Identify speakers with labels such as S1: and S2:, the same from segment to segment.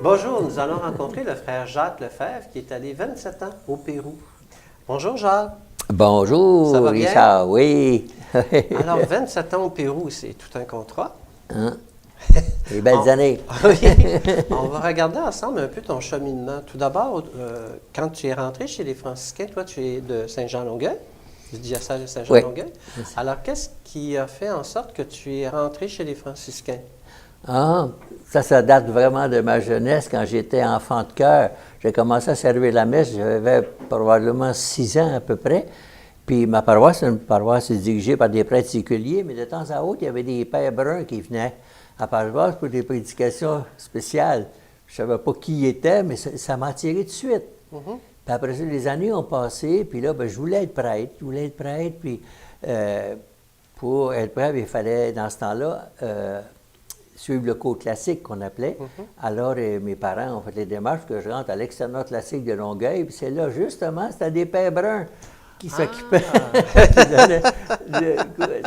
S1: Bonjour, nous allons rencontrer le frère Jacques Lefebvre qui est allé 27 ans au Pérou. Bonjour Jacques, ça
S2: Bonjour,
S1: va bien?
S2: Richard, oui.
S1: Alors 27 ans au Pérou, c'est tout un contrat.
S2: Hein? Les belles
S1: On,
S2: années.
S1: oui, on va regarder ensemble un peu ton cheminement. Tout d'abord, quand tu es rentré chez les franciscains, toi tu es de Saint-Jean-Longueuil, du diocèse de
S2: Oui.
S1: Saint-Jean-Longueuil. Alors qu'est-ce qui a fait en sorte que tu es rentré chez les franciscains?
S2: Ah, ça date vraiment de ma jeunesse, quand j'étais enfant de cœur. J'ai commencé à servir la messe, j'avais probablement 6 ans à peu près. Puis ma paroisse, c'est une paroisse dirigée par des prêtres séculiers, mais de temps à autre, il y avait des pères bruns qui venaient à la paroisse pour des prédications spéciales. Je ne savais pas qui ils étaient, mais ça m'a attiré tout de suite.
S1: Mhm.
S2: Puis après ça, les années ont passé, puis là, ben, je voulais être prêtre. Puis pour être prêtre, il fallait, dans ce temps-là, suivre le cours classique qu'on appelait. Alors, mes parents ont fait les démarches que je rentre à l'externat classique de Longueuil, puis c'est là, justement, c'était des pères bruns qui s'occupaient. qui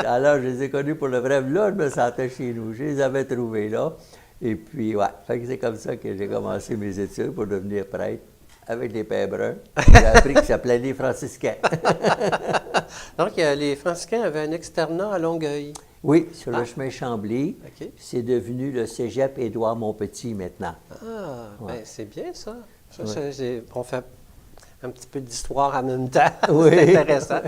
S2: alors, je les ai connus pour le vrai. Là, je me sentais chez nous. Je les avais trouvés là. Et puis, ouais, fait que c'est comme ça que j'ai commencé mes études pour devenir prêtre avec les pères bruns. J'ai appris qu'ils s'appelaient les franciscains.
S1: Donc, les franciscains avaient un externat à Longueuil.
S2: Oui, sur le chemin Chambly.
S1: OK.
S2: C'est devenu le cégep Édouard-Montpetit maintenant.
S1: Ah,
S2: Ouais.
S1: ben c'est bien ça. Ça,
S2: Ouais.
S1: on fait un petit peu d'histoire en même temps.
S2: Oui.
S1: C'est intéressant.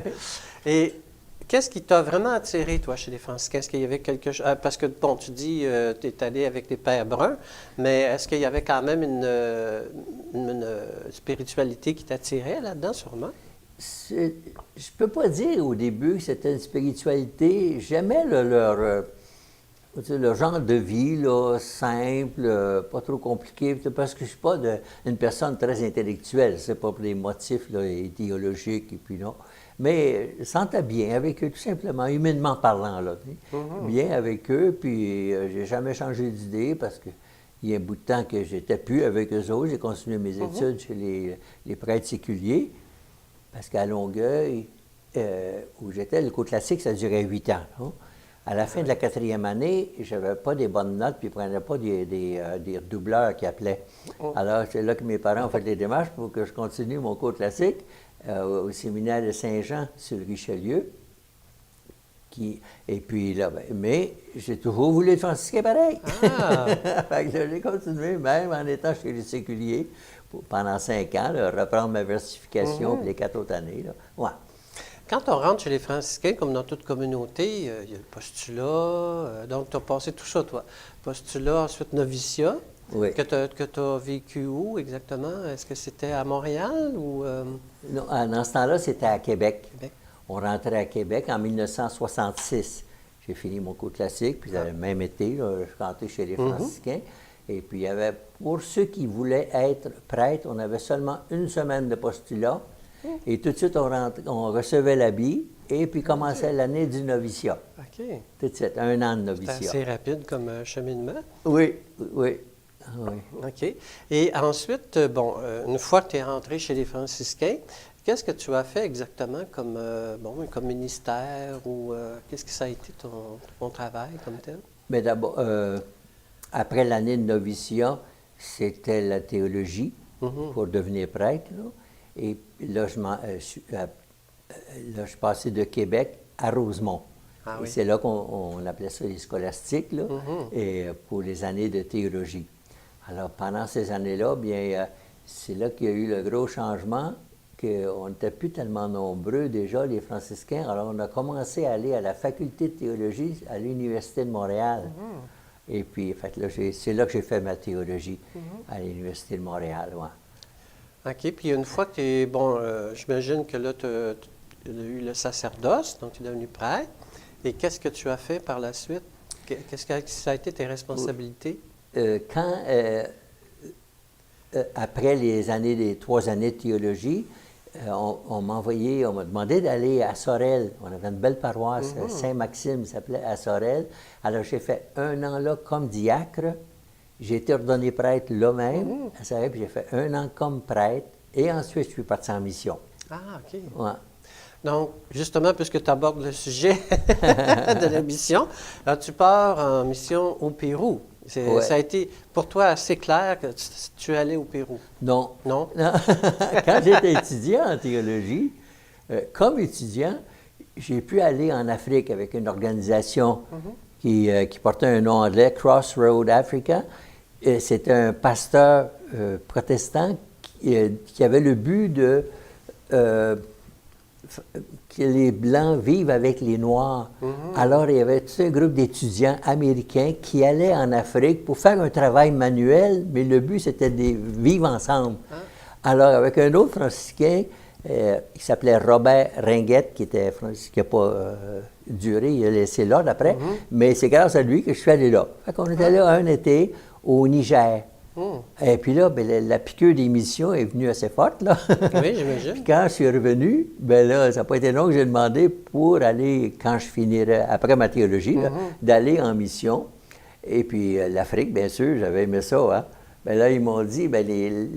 S1: Et qu'est-ce qui t'a vraiment attiré, toi, chez les franciscains? Est-ce qu'il y avait quelque chose... parce que, bon, tu dis tu es allé avec les pères bruns, mais est-ce qu'il y avait quand même une spiritualité qui t'attirait là-dedans, sûrement?
S2: Je ne peux pas dire au début que c'était une spiritualité. J'aimais leur genre de vie, là, simple, pas trop compliqué, parce que je ne suis pas une personne très intellectuelle. C'est pas pour des motifs là, idéologiques, et puis non. Mais je sentais bien avec eux, tout simplement, humainement parlant, là, tu sais. Bien avec eux, puis j'ai jamais changé d'idée parce que il y a un bout de temps que j'étais plus avec eux autres. J'ai continué mes études chez les prêtres séculiers. Parce qu'à Longueuil, où j'étais, le cours classique, ça durait 8 ans. Hein. À la fin de la 4e année, je n'avais pas des bonnes notes, puis je ne prenais pas des redoubleurs qui appelaient. Alors, c'est là que mes parents ont fait les démarches pour que je continue mon cours classique au séminaire de Saint-Jean sur le Richelieu. Et puis là, mais j'ai toujours voulu être franciscain pareil.
S1: Ah!
S2: Fait que j'ai continué, même en étant chez les séculiers, pendant 5 ans, là, reprendre ma versification pour les 4 autres années. Là. Ouais.
S1: Quand on rentre chez les franciscains, comme dans toute communauté, il y a le postulat, donc tu as passé tout ça, toi. Postulat, ensuite noviciat,
S2: Oui.
S1: que tu as vécu où exactement? Est-ce que c'était à Montréal ou
S2: Non, dans ce temps-là, c'était à Québec.
S1: Québec?
S2: On rentrait à Québec en 1966. J'ai fini mon cours classique, puis le même été, là, je suis rentré chez les franciscains. Et puis, il y avait, pour ceux qui voulaient être prêtres, on avait seulement une semaine de postulat. Et tout de suite, on recevait l'habit, et puis commençait l'année du noviciat.
S1: OK.
S2: Tout de suite, 1 an de
S1: C'était
S2: noviciat.
S1: assez rapide comme cheminement.
S2: Oui, oui. Ah oui.
S1: OK. Et ensuite, bon, une fois que tu es rentré chez les franciscains, qu'est-ce que tu as fait exactement comme, comme ministère ou qu'est-ce que ça a été ton travail comme tel?
S2: Mais d'abord, après l'année de noviciat, c'était la théologie pour devenir prêtre. Là. Et là, je suis passé de Québec à Rosemont.
S1: Ah
S2: Et
S1: oui.
S2: c'est là qu'on appelait ça les scolastiques, là, et pour les années de théologie. Alors, pendant ces années-là, bien, c'est là qu'il y a eu le gros changement, qu'on n'était plus tellement nombreux déjà, les franciscains. Alors, on a commencé à aller à la faculté de théologie à l'Université de Montréal. Et puis, fait, là, c'est là que j'ai fait ma théologie, à l'Université de Montréal. Ouais.
S1: OK. Puis une fois que tu es, bon, j'imagine que là, tu as eu le sacerdoce, donc tu es devenu prêtre. Et qu'est-ce que tu as fait par la suite? Qu'est-ce que ça a été tes responsabilités?
S2: Après les 3 années de théologie, on m'a demandé d'aller à Sorel. On avait une belle paroisse, Saint-Maxime, s'appelait, à Sorel. Alors, j'ai fait 1 an là comme diacre. J'ai été ordonné prêtre là-même, à Sorel, puis j'ai fait 1 an comme prêtre. Et ensuite, je suis parti en mission.
S1: Ah, OK.
S2: Ouais.
S1: Donc, justement, puisque tu abordes le sujet de la mission, alors tu pars en mission au Pérou.
S2: Ouais.
S1: Ça a été pour toi assez clair que tu es allé au Pérou.
S2: Non.
S1: Non?
S2: Non. Quand j'étais étudiant en théologie, comme étudiant, j'ai pu aller en Afrique avec une organisation qui portait un nom anglais, Crossroad Africa. C'était un pasteur protestant qui avait le but de que les Blancs vivent avec les Noirs. Alors, il y avait tout un groupe d'étudiants américains qui allaient en Afrique pour faire un travail manuel, mais le but, c'était de vivre ensemble. Alors, avec un autre franciscain, qui s'appelait Robert Ringuette, qui n'a pas duré, il a laissé l'ordre après, mais c'est grâce à lui que je suis allé là. Fait qu'on était là un été au Niger. Et puis là, ben, la piqûre des missions est venue assez forte, là.
S1: Oui, j'imagine.
S2: Puis quand je suis revenu, ben là, ça n'a pas été long que j'ai demandé pour aller, quand je finirais, après ma théologie, là, d'aller en mission. Et puis l'Afrique, bien sûr, j'avais aimé ça, hein. Ben là, ils m'ont dit, ben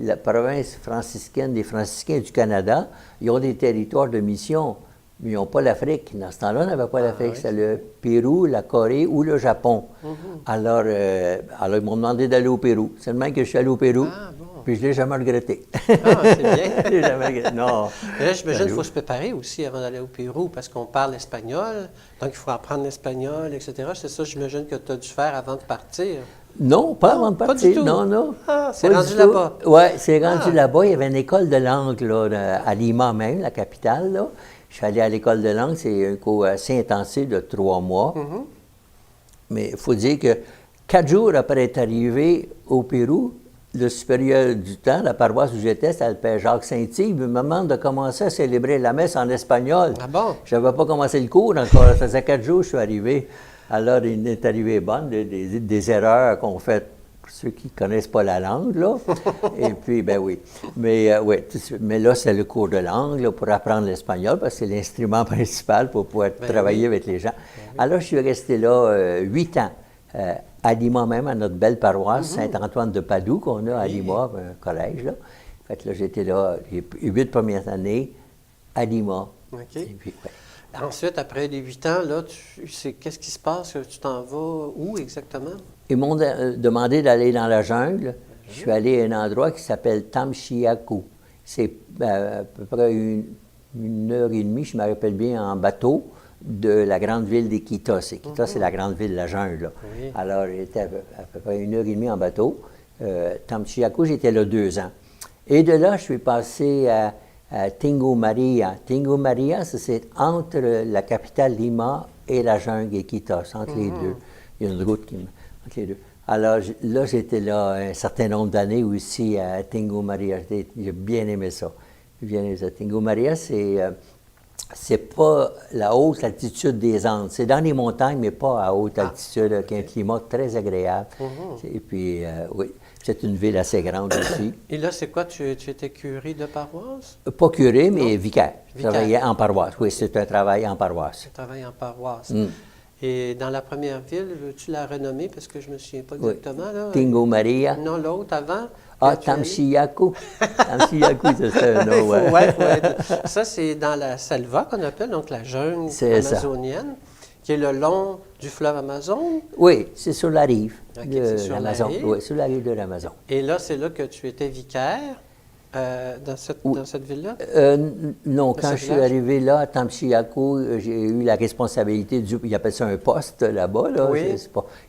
S2: la province franciscaine, des franciscains du Canada, ils ont des territoires de mission, mais ils n'ont pas l'Afrique. Dans ce temps-là, on n'avait pas l'Afrique.
S1: oui,
S2: c'est le Pérou, la Corée ou le Japon. Alors, ils m'ont demandé d'aller au Pérou. C'est le même que je suis allé au Pérou.
S1: Ah, bon.
S2: Puis je ne l'ai jamais regretté.
S1: Ah, c'est bien.
S2: Je l'ai jamais regretté. Non.
S1: Mais là, j'imagine qu'il faut se préparer aussi avant d'aller au Pérou parce qu'on parle espagnol, donc il faut apprendre l'espagnol, etc. C'est ça, j'imagine, que tu as dû faire avant de partir.
S2: Non, pas avant de
S1: pas
S2: partir.
S1: du tout.
S2: Non, non.
S1: Ah, c'est
S2: Pas
S1: rendu
S2: du tout.
S1: là-bas.
S2: Oui, c'est rendu
S1: Ah.
S2: là-bas. Il y avait une école de langue là, à Lima même, la capitale. Là. Je suis allé à l'école de langue. C'est un cours assez intensif de 3 mois. Mais il faut dire que 4 jours après être arrivé au Pérou, le supérieur du temps, la paroisse où j'étais, c'était le père Jacques Saint-Yves, me demande de commencer à célébrer la messe en espagnol.
S1: Ah bon?
S2: Je n'avais pas commencé le cours encore. Ça faisait 4 jours que je suis arrivé. Alors, il est arrivé bonne, des erreurs qu'on fait pour ceux qui ne connaissent pas la langue, là. Et puis, ben oui. Mais, mais là, c'est le cours de langue, là, pour apprendre l'espagnol, parce que c'est l'instrument principal pour pouvoir travailler avec les gens. Alors, je suis resté là 8 ans. À Lima même, à notre belle paroisse Saint-Antoine de Padoue qu'on a à Lima, un collège, là. Fait que là, j'étais là les 8 premières années à Lima.
S1: OK.
S2: Et puis, ouais.
S1: Ensuite, après les 8 ans, là, qu'est-ce qui se passe? Tu t'en vas où exactement?
S2: Ils m'ont demandé d'aller dans la jungle. Je suis allé à un endroit qui s'appelle Tamchiaku. C'est à peu près une heure et demie, je me rappelle bien, en bateau de la grande ville d'Iquitos. Iquitos, c'est la grande ville de la jungle, là.
S1: Oui.
S2: Alors, j'étais à peu près une heure et demie en bateau. Tamchiaku, j'étais là 2 ans. Et de là, je suis passé à Tingo Maria. Tingo Maria, c'est entre la capitale Lima et la jungle Iquitos, entre les deux. Il y a une route entre les deux. Alors là, j'étais là un certain nombre d'années aussi à Tingo Maria. J'ai bien aimé ça. Tingo Maria, c'est pas la haute altitude des Andes. C'est dans les montagnes, mais pas à haute altitude, avec un climat très agréable. Et puis, oui, c'est une ville assez grande aussi.
S1: Et là, c'est quoi? Tu étais curé de paroisse?
S2: Pas curé, mais vicaire. Je
S1: Vicaire.
S2: travaillais en paroisse. Oui, c'est un travail en paroisse.
S1: Tu travailles en paroisse. Et dans la première ville, veux-tu la renommer? Parce que je ne me souviens pas
S2: Oui.
S1: exactement. Là.
S2: Tingo Maria.
S1: Non, l'autre avant.
S2: Ah,
S1: que tu allais.
S2: Tamchiaku. Tamchiaku, c'est un nom, ouais.
S1: Ouais. Ça, c'est dans la selva qu'on appelle, donc la jungle
S2: C'est ça.
S1: amazonienne, qui est le long du fleuve Amazon.
S2: Oui, c'est sur la rive
S1: Ok,
S2: de
S1: c'est sur la
S2: l'Amazon.
S1: rive.
S2: Oui, sur la rive de l'Amazon.
S1: Et là, c'est là que tu étais vicaire dans cette ville-là?
S2: Non,
S1: ce
S2: quand je suis
S1: village?
S2: arrivé là, à Tamchiaku, j'ai eu la responsabilité ils appellent ça un poste là-bas. Là.
S1: Oui.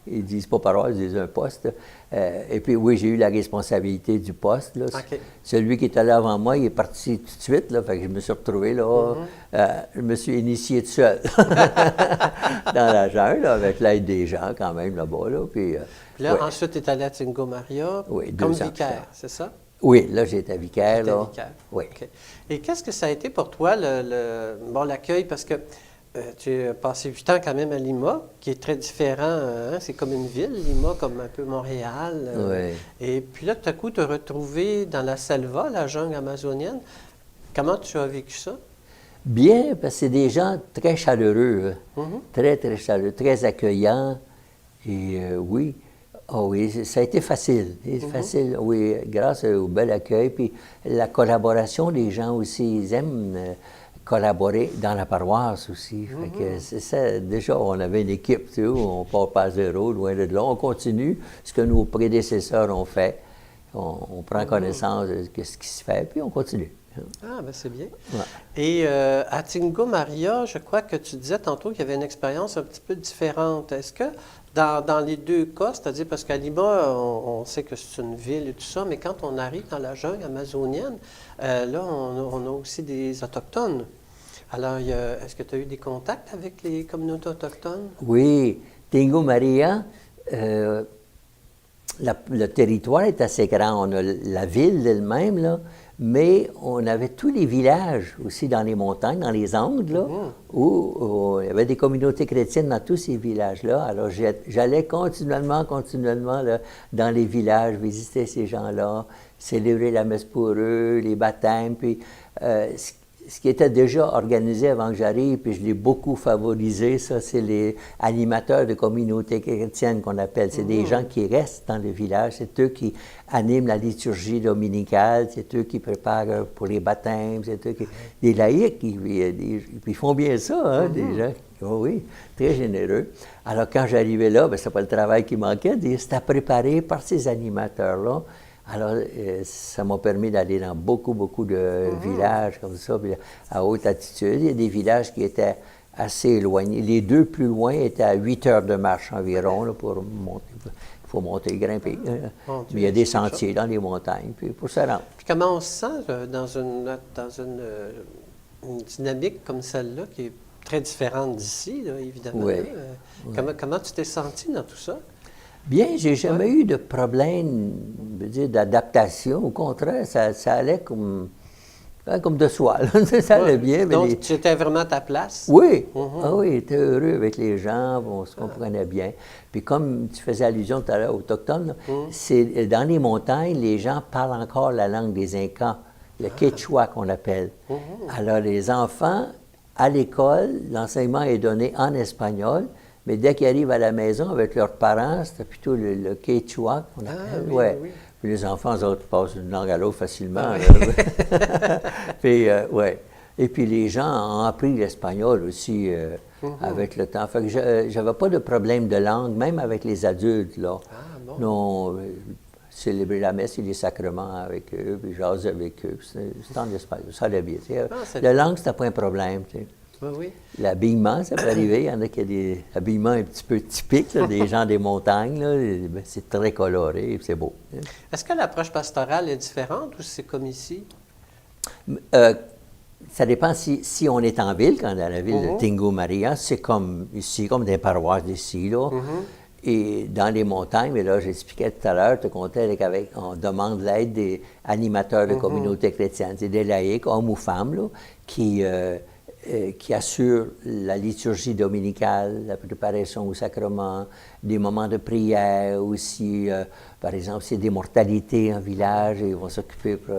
S2: Ils disent pas paroisse, ils disent un poste. Et puis oui, j'ai eu la responsabilité du poste. Là.
S1: OK.
S2: Celui qui était là avant moi, il est parti tout de suite. Là, fait que je me suis retrouvé là. Je me suis initié tout seul dans la jungle, là, avec l'aide des gens quand même là-bas. Là. Puis
S1: Puis là,
S2: ouais.
S1: ensuite, tu es allé à Tingo Maria
S2: Oui, 2
S1: comme
S2: ans plus
S1: vicaire,
S2: tard.
S1: c'est ça?
S2: Oui, là, j'étais vicaire.
S1: T'étais
S2: Là.
S1: vicaire.
S2: Oui.
S1: OK. Et qu'est-ce que ça a été pour toi, l'accueil? Parce que tu as passé 8 ans quand même à Lima, qui est très différent. Hein? C'est comme une ville, Lima, comme un peu Montréal.
S2: Oui.
S1: Et puis là, tout à coup, te retrouver dans la selva, la jungle amazonienne. Comment tu as vécu ça?
S2: Bien, parce que c'est des gens très chaleureux, très, très chaleureux, très accueillants. Et oui, ça a été facile. Facile, oui, grâce au bel accueil. Puis la collaboration des gens aussi, ils aiment collaborer dans la paroisse aussi. Fait que c'est ça, déjà, on avait une équipe, tu sais, on part pas à zéro, loin de là. On continue ce que nos prédécesseurs ont fait. On prend connaissance de ce qui se fait, puis on continue.
S1: Ah, bien, c'est bien.
S2: Ouais.
S1: Et à Tingo Maria, je crois que tu disais tantôt qu'il y avait une expérience un petit peu différente. Est-ce que dans les deux cas, c'est-à-dire parce qu'à Lima, on sait que c'est une ville et tout ça, mais quand on arrive dans la jungle amazonienne, là, on a aussi des Autochtones. Alors, est-ce que tu as eu des contacts avec les communautés autochtones?
S2: Oui, Tingo Maria, le territoire est assez grand. On a la ville d'elle-même, là, mais on avait tous les villages aussi dans les montagnes, dans les Andes, là, où il y avait des communautés chrétiennes dans tous ces villages-là. Alors, j'allais continuellement là, dans les villages, visiter ces gens-là, célébrer la messe pour eux, les baptêmes, puis ce qui était déjà organisé avant que j'arrive, puis je l'ai beaucoup favorisé, ça, c'est les animateurs de communautés chrétiennes qu'on appelle. C'est des gens qui restent dans le village, c'est eux qui animent la liturgie dominicale, c'est eux qui préparent pour les baptêmes, c'est eux qui... Des laïcs, ils font bien ça, hein, des gens. Oh oui, très généreux. Alors, quand j'arrivais là, c'est pas le travail qui manquait, c'était préparé par ces animateurs-là. Alors, ça m'a permis d'aller dans beaucoup de villages comme ça, puis à haute altitude. Il y a des villages qui étaient assez éloignés. Les deux plus loin étaient à 8 heures de marche environ, là, pour monter. Il faut monter et grimper. Mais il y a des sentiers dans les montagnes, puis pour se rendre.
S1: Puis comment on se sent dans une dynamique comme celle-là, qui est très différente d'ici, là, évidemment?
S2: Oui.
S1: Comment tu t'es senti dans tout ça?
S2: Bien, j'ai jamais eu de problème, d'adaptation. Au contraire, ça allait comme de soi. Là. Ça allait bien. Mais
S1: donc, tu étais vraiment à ta place?
S2: Oui. Ah oui, j'étais heureux avec les gens, on se comprenait bien. Puis comme tu faisais allusion tout à l'heure aux Autochtones, c'est dans les montagnes, les gens parlent encore la langue des Incas, le quechua qu'on appelle. Alors, les enfants, à l'école, l'enseignement est donné en espagnol. Mais dès qu'ils arrivent à la maison avec leurs parents, c'était plutôt le quechua qu'on appelle.
S1: Oui,
S2: ouais.
S1: oui.
S2: Puis les enfants, eux autres, passent d'une langue à l'autre facilement. Puis, ouais. Et puis les gens ont appris l'espagnol aussi avec le temps. Fait que j'avais pas de problème de langue, même avec les adultes, là.
S1: Ah, bon.
S2: Non, célébrer la messe et les sacrements avec eux, puis jaser avec eux. C'était en espagnol. Ça allait bien. La langue, c'était pas un problème, tu sais.
S1: Oui, oui.
S2: L'habillement, ça peut arriver. Il y en a qui ont des habillements un petit peu typiques, là, des gens des montagnes. Là. C'est très coloré, c'est beau.
S1: Est-ce que l'approche pastorale est différente ou c'est comme ici?
S2: Ça dépend si on est en ville, quand dans la ville de Tingo Maria, c'est comme ici, comme des paroisses d'ici, là. Et dans les montagnes, mais là, j'expliquais tout à l'heure, tu comptais on demande l'aide des animateurs de communautés chrétiennes. C'est des laïcs, hommes ou femmes, là, qui assurent la liturgie dominicale, la préparation au sacrement, des moments de prière aussi. Par exemple, s'il y a des mortalités en village, ils vont s'occuper pour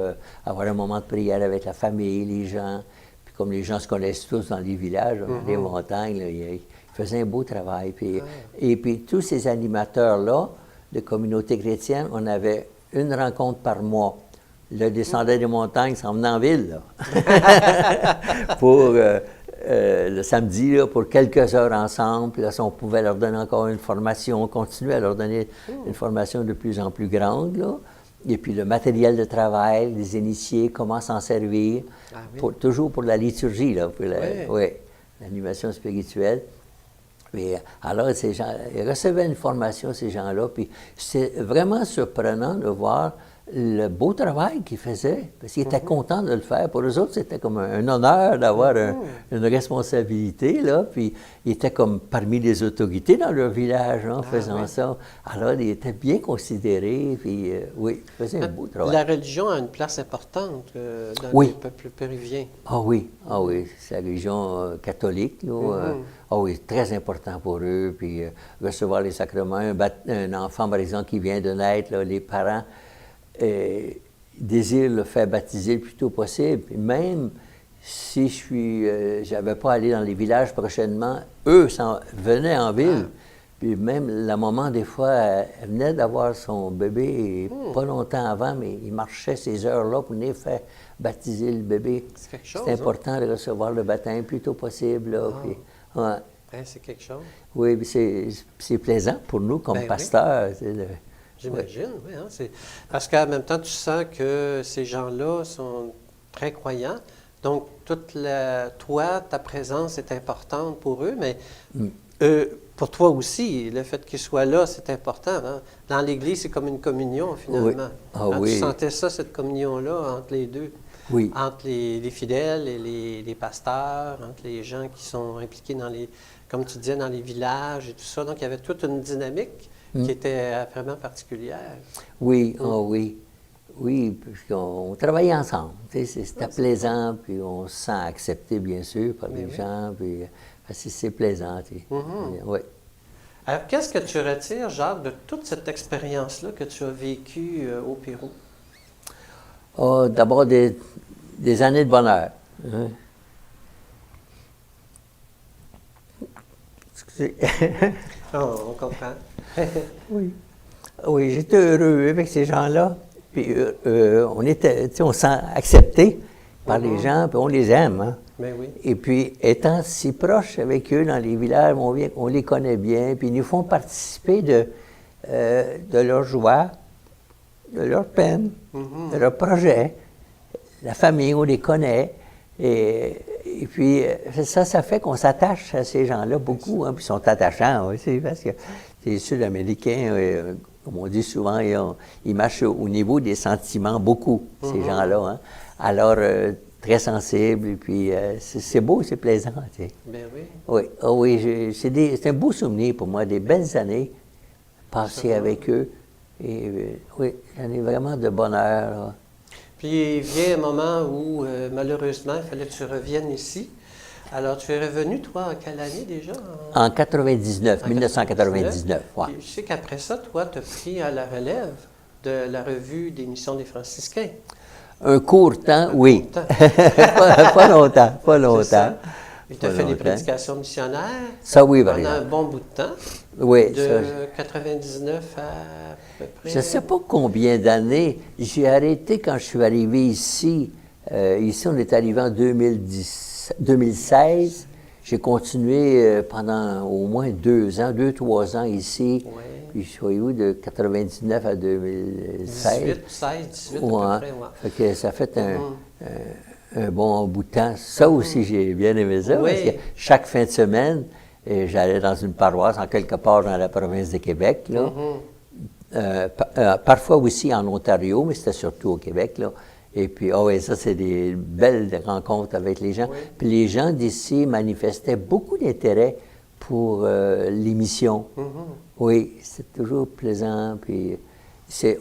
S2: avoir un moment de prière avec la famille, les gens. Puis comme les gens se connaissent tous dans les villages, dans les montagnes, là, ils faisaient un beau travail. Puis, et puis tous ces animateurs-là, de communautés chrétiennes, on avait une rencontre par mois. Le descendait des montagnes, s'en venait en ville, là. Pour le samedi, là, pour quelques heures ensemble. Puis là, on pouvait leur donner encore une formation, continuer à leur donner une formation de plus en plus grande, là. Et puis le matériel de travail, les initiés, comment s'en servir, toujours pour la liturgie, là, pour l'animation spirituelle. Mais alors, ces gens, ils recevaient une formation, ces gens-là, puis c'est vraiment surprenant de voir le beau travail qu'ils faisaient, parce qu'ils étaient contents de le faire. Pour eux autres, c'était comme un honneur d'avoir une responsabilité, là, puis ils étaient comme parmi les autorités dans leur village, en faisant ça. Alors, ils étaient bien considérés, puis oui, ils faisaient un beau travail.
S1: La religion a une place importante dans le peuple péruvien.
S2: Ah oui, c'est la religion catholique, là. Ah oui, très important pour eux, puis recevoir les sacrements. Un enfant, par exemple, qui vient de naître, là, les parents désirent le faire baptiser le plus tôt possible. Puis même si j'avais pas allé dans les villages prochainement, eux venaient en ville. Puis même la maman, des fois, elle venait d'avoir son bébé pas longtemps avant, mais il marchait ces heures-là pour venir faire baptiser le bébé.
S1: C'est quelque chose,
S2: C'est important de recevoir le baptême le plus tôt possible. Là, puis, ouais.
S1: Hein, c'est quelque chose.
S2: Oui, puis c'est plaisant pour nous comme
S1: Ben oui.
S2: pasteurs.
S1: J'imagine, oui. Hein, parce qu'en même temps, tu sens que ces gens-là sont très croyants. Donc, toi, ta présence est importante pour eux, mais pour toi aussi, le fait qu'ils soient là, c'est important. Hein? Dans l'Église, c'est comme une communion, finalement.
S2: Oui. Ah,
S1: Hein,
S2: oui.
S1: Tu sentais ça, cette communion-là, entre les deux?
S2: Oui.
S1: Entre les fidèles et les pasteurs, entre les gens qui sont impliqués dans comme tu disais, dans les villages et tout ça. Donc, il y avait toute une dynamique qui était vraiment particulière.
S2: Oui, oui. Oui, parce qu'on travaillait ensemble. C'était plaisant, puis on se sent accepté, bien sûr, par les gens. Puis, c'est plaisant. Oui.
S1: Alors, qu'est-ce que tu retires, Jacques, de toute cette expérience-là que tu as vécue au Pérou?
S2: Oh, d'abord, des années de bonheur. Hein? Excusez.
S1: Oh, on comprend.
S2: Oui. Oui, j'étais heureux avec ces gens-là. Puis on se sent accepté par les gens, puis on les aime. Hein?
S1: Mais oui.
S2: Et puis, étant si proche avec eux dans les villages, on les connaît bien, puis ils nous font participer de leur joie, de leur peine, de leur projet. La famille, on les connaît. Et puis, ça fait qu'on s'attache à ces gens-là beaucoup. Hein, puis ils sont attachants aussi, parce que les Sud-Américains, comme on dit souvent, ils marchent au niveau des sentiments beaucoup, ces gens-là. Hein. Alors, très sensibles, et puis c'est beau, c'est plaisant. Tu sais.
S1: Ben oui.
S2: Oui, oui, c'est un beau souvenir pour moi, des belles années passées avec eux. Et oui, j'en ai vraiment de bonheur. Là.
S1: Puis il vient un moment où, malheureusement, il fallait que tu reviennes ici. Alors, tu es revenu, toi, en quelle année déjà?
S2: En 1999. Ouais.
S1: Puis, je sais qu'après ça, toi, tu as pris à la relève de la revue des missions des franciscains.
S2: Un court temps, oui.
S1: Court temps.
S2: pas longtemps, pas longtemps.
S1: Ça. Et tu as
S2: Pas
S1: fait des
S2: longtemps.
S1: prédications missionnaires
S2: Ça, oui, par
S1: pendant un
S2: exemple.
S1: bon bout de temps,
S2: Oui,
S1: de
S2: ça.
S1: 99 à peu près.
S2: Je ne sais pas combien d'années. J'ai arrêté quand je suis arrivé ici. Ici, on est arrivé en 2016. J'ai continué pendant au moins 3 ans ici.
S1: Ouais.
S2: Puis je suis où de 99 à 2016.
S1: 18
S2: Ouais.
S1: à peu près, ouais.
S2: Fait que ça fait un bon bout de temps. Ça aussi, j'ai bien aimé ça.
S1: Oui.
S2: Parce que chaque fin de semaine, j'allais dans une paroisse, en quelque part dans la province de Québec. Là. Parfois aussi en Ontario, mais c'était surtout au Québec. Là. Et puis, ça, c'est des belles rencontres avec les gens.
S1: Oui.
S2: Puis les gens d'ici manifestaient beaucoup d'intérêt pour les missions. Oui, c'est toujours plaisant. Puis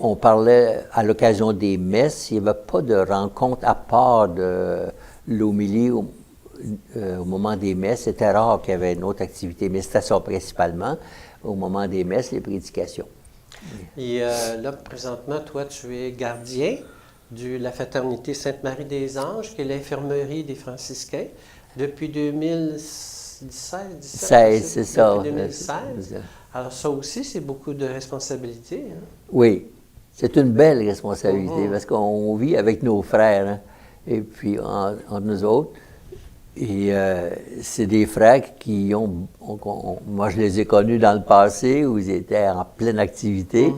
S2: on parlait à l'occasion des messes, il n'y avait pas de rencontre à part de l'homélie au moment des messes. C'était rare qu'il y avait une autre activité, mais c'était ça principalement, au moment des messes, les prédications.
S1: Et là, présentement, toi, tu es gardien de la Fraternité Sainte-Marie-des-Anges, qui est l'infirmerie des franciscains, depuis 2016,
S2: 16, c'est ça.
S1: Depuis 2016. Alors ça aussi, c'est beaucoup de responsabilités. Hein?
S2: Oui, c'est une belle responsabilité parce qu'on vit avec nos frères, hein, et puis entre nous autres. Et c'est des frères qui moi, je les ai connus dans le passé où ils étaient en pleine activité.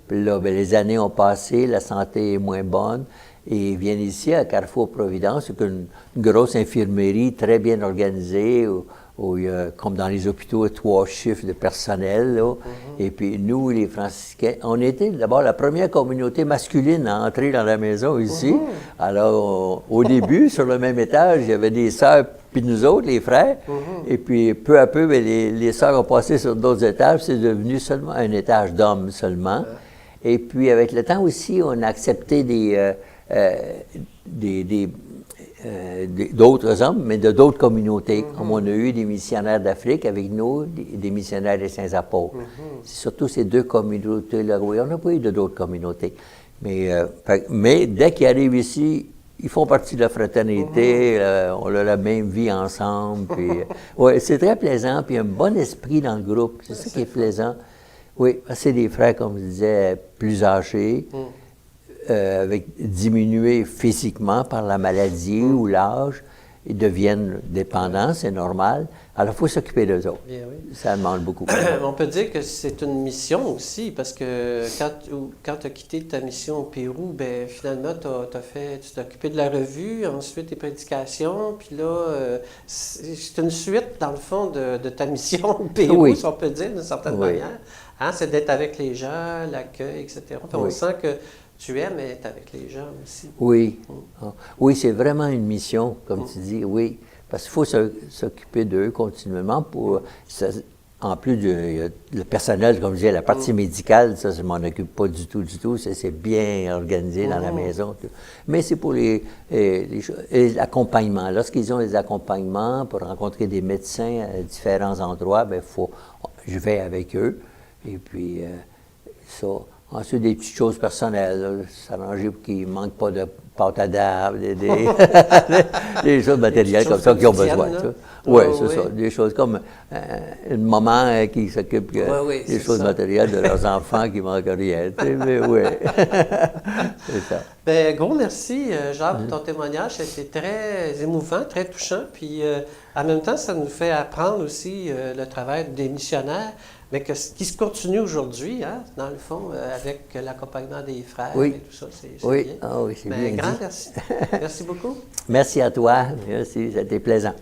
S2: Puis là, les années ont passé, la santé est moins bonne. Et ils viennent ici à Carrefour-Providence, c'est une grosse infirmerie très bien organisée, où il y a, comme dans les hôpitaux, 3 chiffres de personnel. Là. Et puis nous, les franciscains, on était d'abord la première communauté masculine à entrer dans la maison ici. Alors, au début, sur le même étage, il y avait des sœurs, puis nous autres, les frères. Et puis, peu à peu, les sœurs ont passé sur d'autres étages. C'est devenu seulement un étage d'hommes seulement. Et puis, avec le temps aussi, on a accepté d'autres hommes, mais de d'autres communautés. Comme on a eu des missionnaires d'Afrique avec nous, des missionnaires des Saints-Apôtres. C'est surtout ces 2 communautés-là. Oui, on n'a pas eu d'autres communautés. Mais dès qu'ils arrivent ici, ils font partie de la fraternité, on a la même vie ensemble. Puis, ouais, c'est très plaisant, puis il y a un bon esprit dans le groupe. C'est ça qui est plaisant. Oui, c'est des frères, comme je disais, plus âgés, diminués physiquement par la maladie ou l'âge. Ils deviennent dépendants, c'est normal. Alors, il faut s'occuper d'eux autres.
S1: Bien, oui.
S2: Ça demande beaucoup.
S1: On peut dire que c'est une mission aussi, parce que quand tu as quitté ta mission au Pérou, ben finalement, tu t'es occupé de la revue, ensuite des prédications, puis là, c'est une suite, dans le fond, de ta mission au Pérou,
S2: Oui.
S1: si on peut dire, d'une certaine manière. Hein, c'est d'être avec les gens, l'accueil, etc. Puis on sent que tu aimes être avec les gens aussi.
S2: Oui. Oui, c'est vraiment une mission, comme tu dis, oui. Parce qu'il faut s'occuper d'eux continuellement pour... en plus le personnel, comme je disais, la partie médicale, ça, je m'en occupe pas du tout. Ça, c'est bien organisé dans la maison. Mais c'est pour l'accompagnement. Lorsqu'ils ont des accompagnements pour rencontrer des médecins à différents endroits, bien, je vais avec eux. Et puis, ça... Ensuite, des petites choses personnelles, s'arranger pour qu'ils ne manquent pas de pâte à dable, des choses matérielles comme ça qu'ils ont besoin. Oui, c'est ça. Des choses comme une maman qui s'occupe des choses matérielles de leurs enfants qui ne manquent rien. Mais oui, c'est ça.
S1: Bien, gros merci, Jacques, pour ton témoignage. C'était très émouvant, très touchant. Puis, en même temps, ça nous fait apprendre aussi le travail des missionnaires. Mais qui se continue aujourd'hui, hein, dans le fond, avec l'accompagnement des frères et tout ça. C'est bien.
S2: Oui, c'est bien
S1: grand
S2: dit.
S1: merci. Merci beaucoup.
S2: Merci à toi. Merci, c'était plaisant.